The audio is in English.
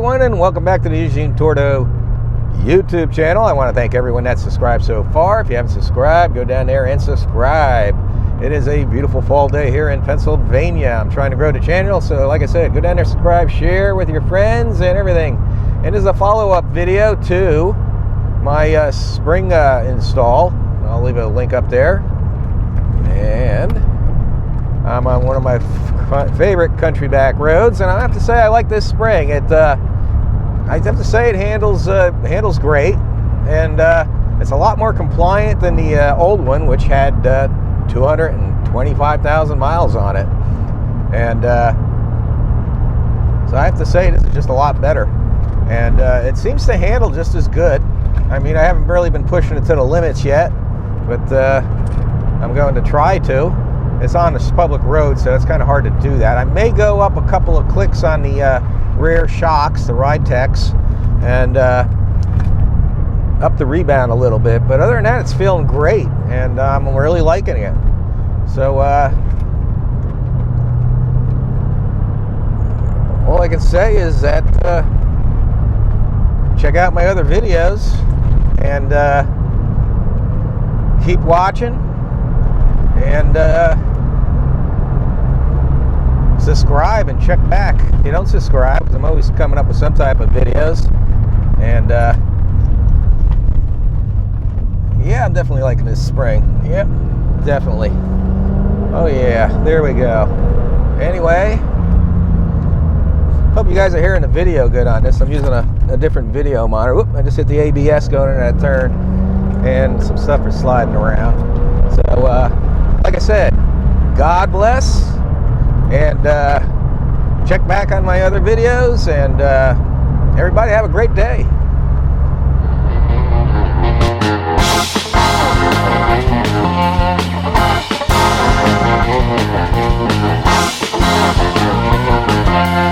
everyone, and welcome back to the Eugene Tordo YouTube channel. I want to thank everyone that's subscribed so far. If you haven't subscribed, go down there and subscribe. It is a beautiful fall day here in Pennsylvania. I'm trying to grow the channel, so like I said, go down there, subscribe, share with your friends and everything. And this is a follow-up video to my spring install. I'll leave a link up there. And I'm on one of my favorite country back roads, and I have to say I like this spring. I have to say it handles great, and it's a lot more compliant than the old one, which had 225,000 miles on it. And so I have to say this is just a lot better, and it seems to handle just as good. I mean, I haven't really been pushing it to the limits yet, but I'm going to try to. It's on this public road, so it's kind of hard to do that. I may go up a couple of clicks on the rear shocks, the ride techs, and up the rebound a little bit. But other than that, it's feeling great, and I'm really liking it. So all I can say is that check out my other videos and keep watching, and subscribe and check back if you don't subscribe, because I'm always coming up with some type of videos. And yeah, I'm definitely liking this spring. Yep, definitely. Oh yeah, there we go. Anyway, hope you guys are hearing the video good on this. I'm using a different video monitor. Whoop, I just hit the ABS going in that turn, and some stuff is sliding around. So like I said, God bless, and check back on my other videos, and everybody have a great day. Thank you.